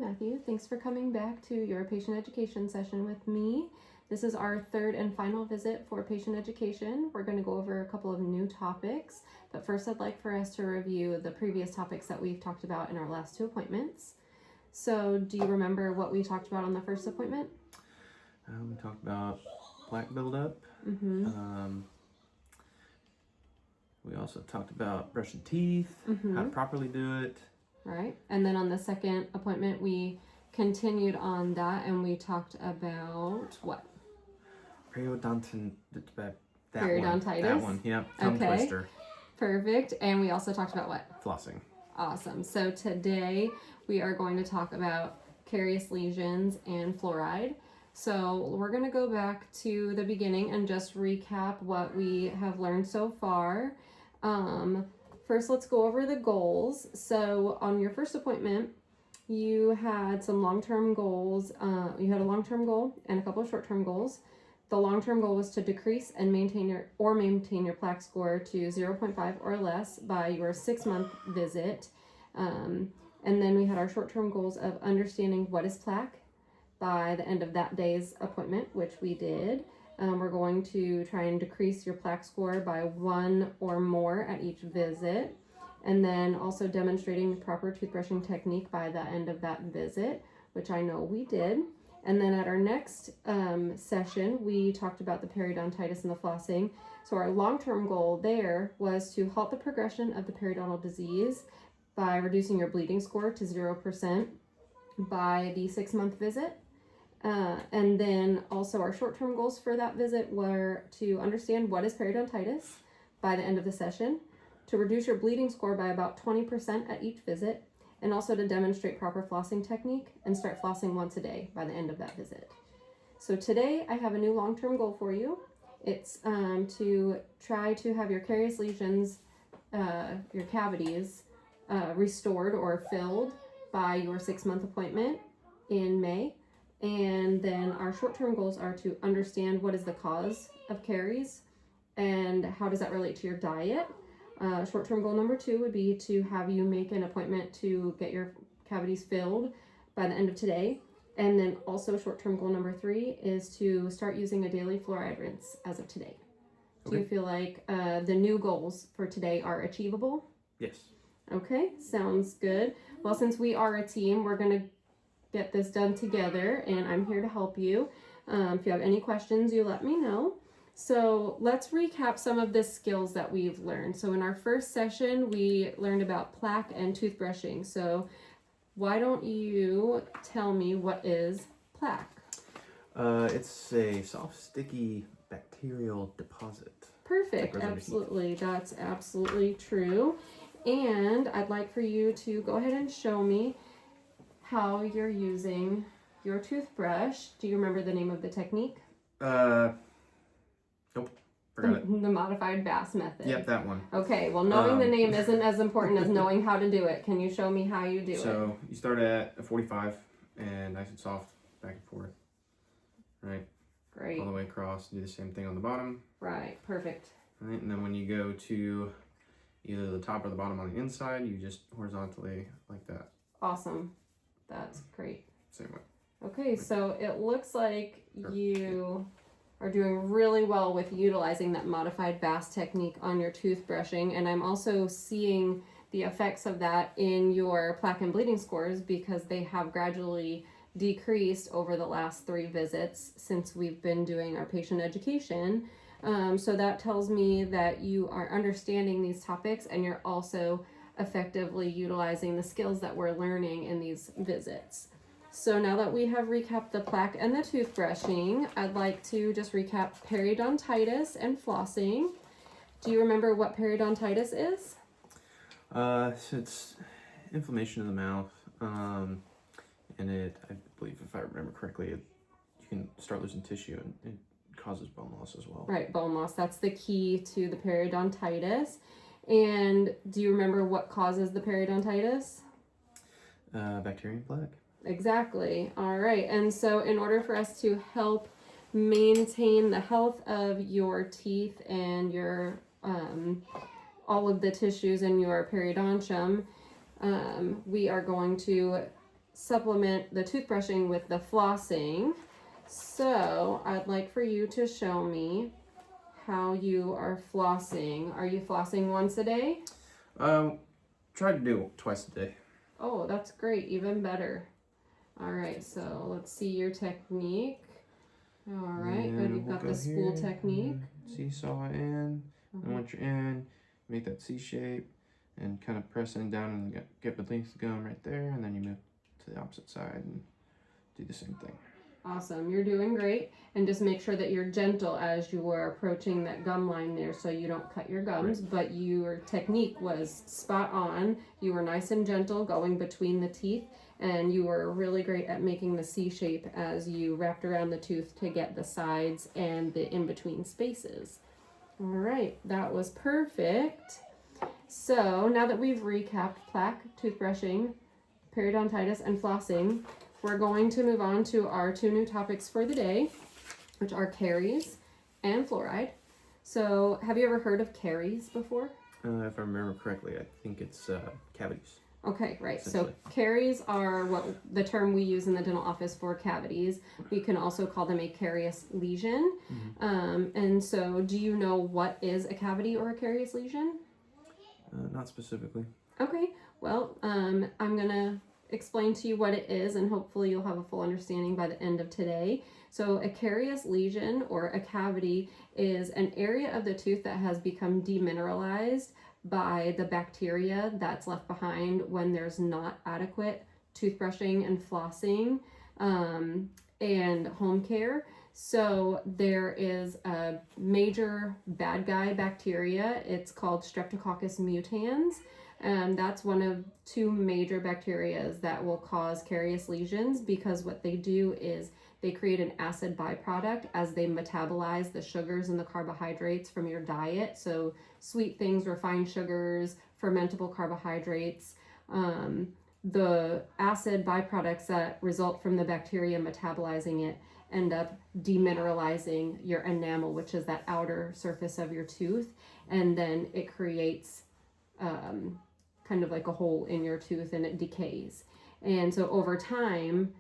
Matthew. Thanks for coming back to your patient education session with me. This is our third and final visit for patient education. We're going to go over a couple of new topics, but first I'd like for us to review the previous topics that we've talked about in our last two appointments. So do you remember what we talked about on the first appointment? We talked about plaque buildup. We also talked about brushing teeth, how to properly do it. Right. And then on the second appointment, we continued on that and we talked about what? Periodontitis. Periodontitis? One. Yep. Tongue twister. Perfect. And we also talked about what? Flossing. Awesome. So today we are going to talk about carious lesions and fluoride. So we're going to go back to the beginning and just recap what we have learned so far. First, let's go over the goals. So on your first appointment, you had some long-term goals. You had a long-term goal and a couple of short-term goals. The long-term goal was to decrease and maintain your plaque score to 0.5 or less by your 6-month visit. And then we had our short-term goals of understanding what is plaque by the end of that day's appointment, which we did. We're going to try and decrease your plaque score by 1 or more at each visit. And then also demonstrating the proper toothbrushing technique by the end of that visit, which I know we did. And then at our next session, we talked about the periodontitis and the flossing. So our long-term goal there was to halt the progression of the periodontal disease by reducing your bleeding score to 0% by the 6-month visit. And then also our short-term goals for that visit were to understand what is periodontitis by the end of the session, to reduce your bleeding score by about 20% at each visit, and also to demonstrate proper flossing technique and start flossing once a day by the end of that visit. So today I have a new long-term goal for you. It's to try to have your carious lesions, your cavities, restored or filled by your 6-month appointment in May. And then our short-term goals are to understand what is the cause of caries and how does that relate to your diet. Short-term goal number 2 would be to have you make an appointment to get your cavities filled by the end of today. And then also short-term goal number 3 is to start using a daily fluoride rinse as of today. Okay. Do you feel like the new goals for today are achievable? Yes. Okay, sounds good. Well, since we are a team, we're going to get this done together, and I'm here to help you. If you have any questions, you let me know. So let's recap some of the skills that we've learned. So in our first session, we learned about plaque and toothbrushing. So why don't you tell me what is plaque? It's a soft, sticky bacterial deposit. Perfect. Absolutely. That's absolutely true. And I'd like for you to go ahead and show me how you're using your toothbrush. Do you remember the name of the technique? Nope. Forgot it. The modified Bass method. Yep, that one. Okay, well, knowing the name isn't as important as knowing how to do it. Can you show me how you do it? So you start at a 45 and nice and soft, back and forth. Right? Great. All the way across. Do the same thing on the bottom. Right, perfect. Right, and then when you go to either the top or the bottom on the inside, you just horizontally like that. Awesome. That's great. Same way. Okay, so it looks like you are doing really well with utilizing that modified Bass technique on your toothbrushing, and I'm also seeing the effects of that in your plaque and bleeding scores because they have gradually decreased over the last 3 visits since we've been doing our patient education. So that tells me that you are understanding these topics and you're also effectively utilizing the skills that we're learning in these visits. So now that we have recapped the plaque and the toothbrushing, I'd like to just recap periodontitis and flossing. Do you remember what periodontitis is? So it's inflammation of the mouth, and I believe if I remember correctly, you can start losing tissue and it causes bone loss as well. Right, bone loss. That's the key to the periodontitis. And do you remember what causes the periodontitis? Bacteria and plaque. Exactly. All right. And so in order for us to help maintain the health of your teeth and your all of the tissues in your periodontium, we are going to supplement the toothbrushing with the flossing. So I'd like for you to show me how you are flossing. Are you flossing once a day? Try to do it twice a day. Oh, that's great. Even better. All right, so let's see your technique. All right, good. You've got the spool technique. Seesaw in, and once you're in, make that C shape and kind of press in down and get beneath the gum right there, and then you move to the opposite side and do the same thing. Awesome, you're doing great. And just make sure that you're gentle as you are approaching that gum line there so you don't cut your gums, right. But your technique was spot on. You were nice and gentle going between the teeth, and you were really great at making the C shape as you wrapped around the tooth to get the sides and the in-between spaces. All right, that was perfect. So now that we've recapped plaque, toothbrushing, periodontitis, and flossing, we're going to move on to our 2 new topics for the day, which are caries and fluoride. So have you ever heard of caries before? If I remember correctly, I think it's cavities. Okay, right. So caries are what the term we use in the dental office for cavities. We can also call them a carious lesion. And so do you know what is a cavity or a carious lesion? Not specifically. Okay, well, I'm going to explain to you what it is, and hopefully you'll have a full understanding by the end of today. So a carious lesion or a cavity is an area of the tooth that has become demineralized by the bacteria that's left behind when there's not adequate toothbrushing and flossing and home care. So there is a major bad guy bacteria. It's called Streptococcus mutans. And that's one of 2 major bacteria that will cause carious lesions, because what they do is they create an acid byproduct as they metabolize the sugars and the carbohydrates from your diet. So sweet things, refined sugars, fermentable carbohydrates. The acid byproducts that result from the bacteria metabolizing it end up demineralizing your enamel, which is that outer surface of your tooth. And then it creates kind of like a hole in your tooth, and it decays. And so over time,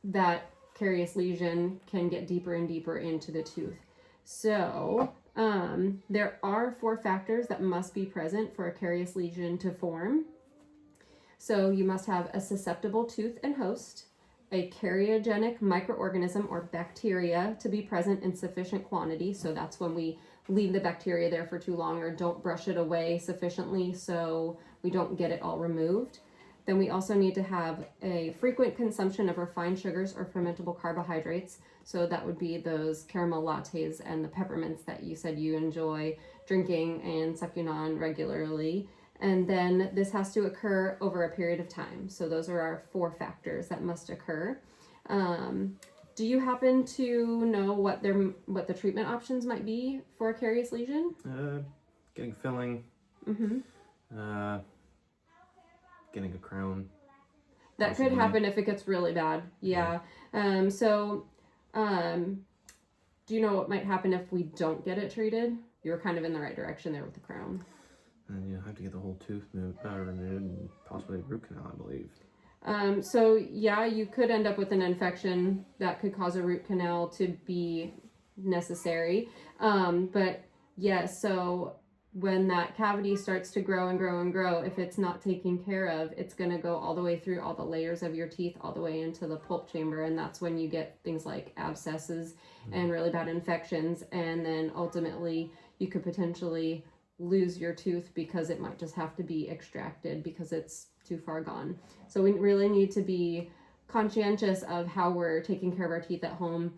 that carious lesion can get deeper and deeper into the tooth. So there are 4 factors that must be present for a carious lesion to form. So you must have a susceptible tooth and host, a cariogenic microorganism or bacteria to be present in sufficient quantity. So that's when we leave the bacteria there for too long or don't brush it away sufficiently so we don't get it all removed. Then we also need to have a frequent consumption of refined sugars or fermentable carbohydrates. So that would be those caramel lattes and the peppermints that you said you enjoy drinking and sucking on regularly. And then this has to occur over a period of time. So those are our 4 factors that must occur. Do you happen to know what the treatment options might be for a carious lesion? Getting filling. Getting a crown. That possibly could happen if it gets really bad. Yeah. Do you know what might happen if we don't get it treated? You're kind of in the right direction there with the crown. And you'll have to get the whole tooth removed and possibly a root canal, I believe. So yeah, you could end up with an infection that could cause a root canal to be necessary. But yeah, so when that cavity starts to grow and grow and grow, if it's not taken care of, it's going to go all the way through all the layers of your teeth, all the way into the pulp chamber. And that's when you get things like abscesses and really bad infections. And then ultimately you could potentially lose your tooth because it might just have to be extracted because it's too far gone. So we really need to be conscientious of how we're taking care of our teeth at home,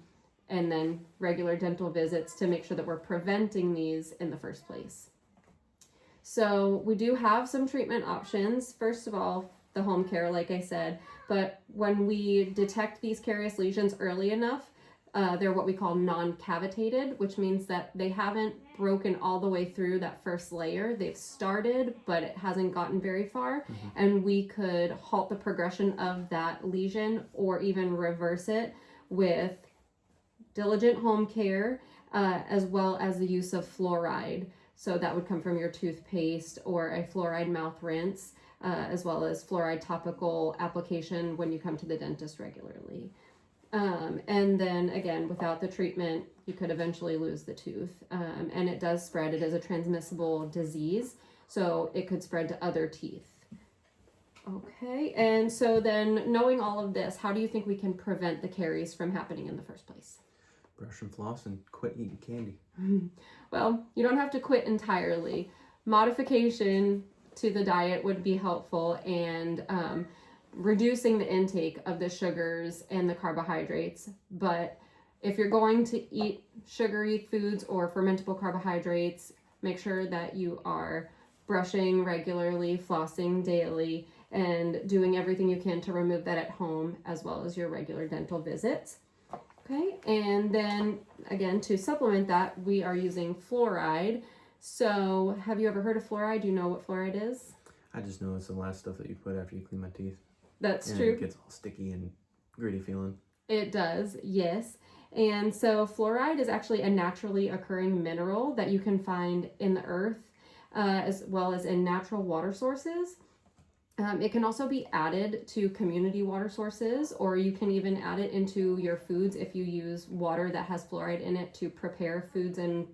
and then regular dental visits to make sure that we're preventing these in the first place. So we do have some treatment options. First of all, the home care, like I said, but when we detect these carious lesions early enough, they're what we call non-cavitated, which means that they haven't broken all the way through that first layer. They've started, but it hasn't gotten very far. And we could halt the progression of that lesion or even reverse it with diligent home care, as well as the use of fluoride. So that would come from your toothpaste or a fluoride mouth rinse. as well as fluoride topical application when you come to the dentist regularly. And then again, without the treatment, you could eventually lose the tooth. And it does spread. It is a transmissible disease, so it could spread to other teeth. Okay, and so then knowing all of this, how do you think we can prevent the caries from happening in the first place? Brush and floss and quit eating candy. Well, you don't have to quit entirely. Modification to the diet would be helpful, and reducing the intake of the sugars and the carbohydrates. But if you're going to eat sugary foods or fermentable carbohydrates, make sure that you are brushing regularly, flossing daily, and doing everything you can to remove that at home, as well as your regular dental visits. Okay, and then again, to supplement that, we are using fluoride. So have you ever heard of fluoride? Do you know what fluoride is? I just know it's the last stuff that you put after you clean my teeth. That's and true. It gets all sticky and gritty feeling. It does, yes. And so fluoride is actually a naturally occurring mineral that you can find in the earth, as well as in natural water sources. It can also be added to community water sources, or you can even add it into your foods if you use water that has fluoride in it to prepare foods and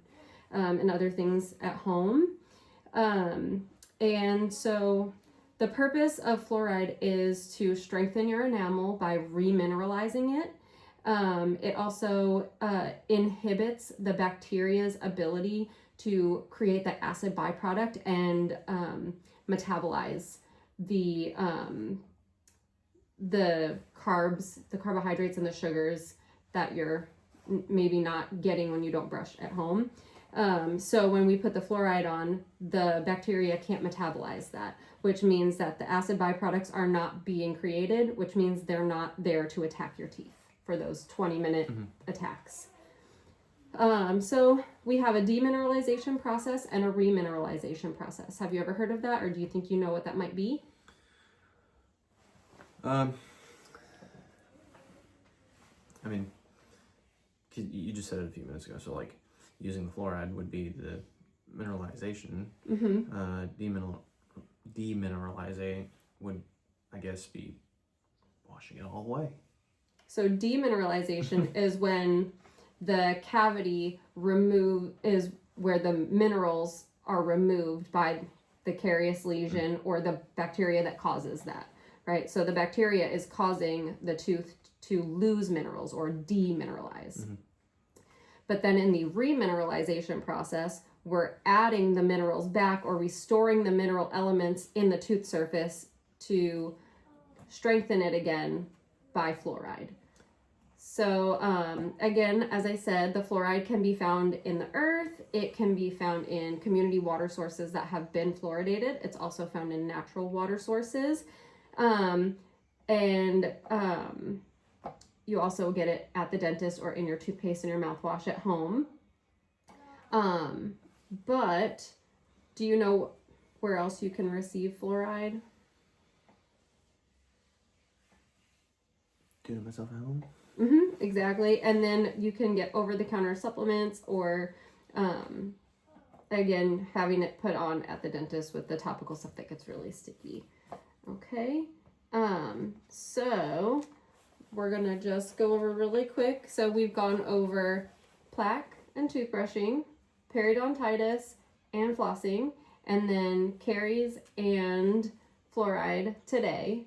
other things at home. And so the purpose of fluoride is to strengthen your enamel by remineralizing it. It also inhibits the bacteria's ability to create that acid byproduct and metabolize the carbs, the carbohydrates, and the sugars that you're maybe not getting when you don't brush at home. So when we put the fluoride on, the bacteria can't metabolize that, which means that the acid byproducts are not being created, which means they're not there to attack your teeth for those 20-minute attacks. So we have a demineralization process and a remineralization process. Have you ever heard of that, or do you think you know what that might be? I mean, you just said it a few minutes ago, so like using the fluoride would be the mineralization. Demineralizing would, I guess, be washing it all away. So demineralization is when the cavity is where the minerals are removed by the carious lesion or the bacteria that causes that, right? So the bacteria is causing the tooth to lose minerals or demineralize. But then in the remineralization process, we're adding the minerals back or restoring the mineral elements in the tooth surface to strengthen it again by fluoride. So again, as I said, the fluoride can be found in the earth. It can be found in community water sources that have been fluoridated. It's also found in natural water sources. You also get it at the dentist or in your toothpaste and your mouthwash at home. But do you know where else you can receive fluoride? Doing it myself at home? Exactly. And then you can get over-the-counter supplements or, again, having it put on at the dentist with the topical stuff that gets really sticky. Okay. So we're going to just go over really quick. So we've gone over plaque and toothbrushing, periodontitis and flossing, and then caries and fluoride today.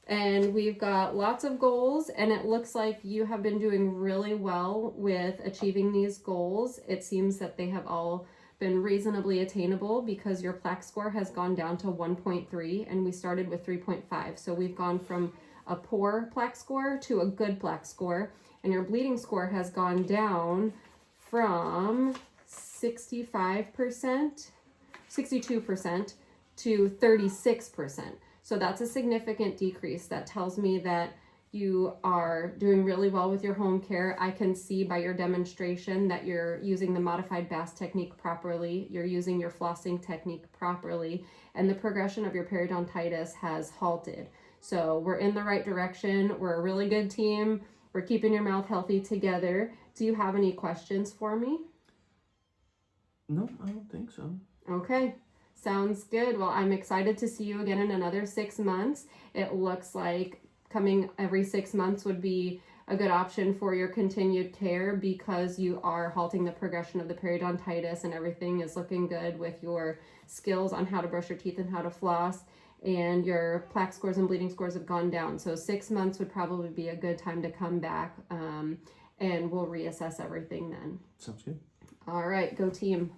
And we've got lots of goals, and it looks like you have been doing really well with achieving these goals. It seems that they have all been reasonably attainable because your plaque score has gone down to 1.3, and we started with 3.5. So we've gone from a poor plaque score to a good plaque score, and your bleeding score has gone down from 62% to 36%. So that's a significant decrease. That tells me that you are doing really well with your home care. I can see by your demonstration that you're using the modified Bass technique properly. You're using your flossing technique properly, and the progression of your periodontitis has halted. So we're in the right direction. We're a really good team. We're keeping your mouth healthy together. Do you have any questions for me? No, I don't think so. Okay. Sounds good. Well, I'm excited to see you again in another 6 months. It looks like coming every 6 months would be a good option for your continued care because you are halting the progression of the periodontitis and everything is looking good with your skills on how to brush your teeth and how to floss, and your plaque scores and bleeding scores have gone down. So 6 months would probably be a good time to come back, and we'll reassess everything then. Sounds good. All right, go team.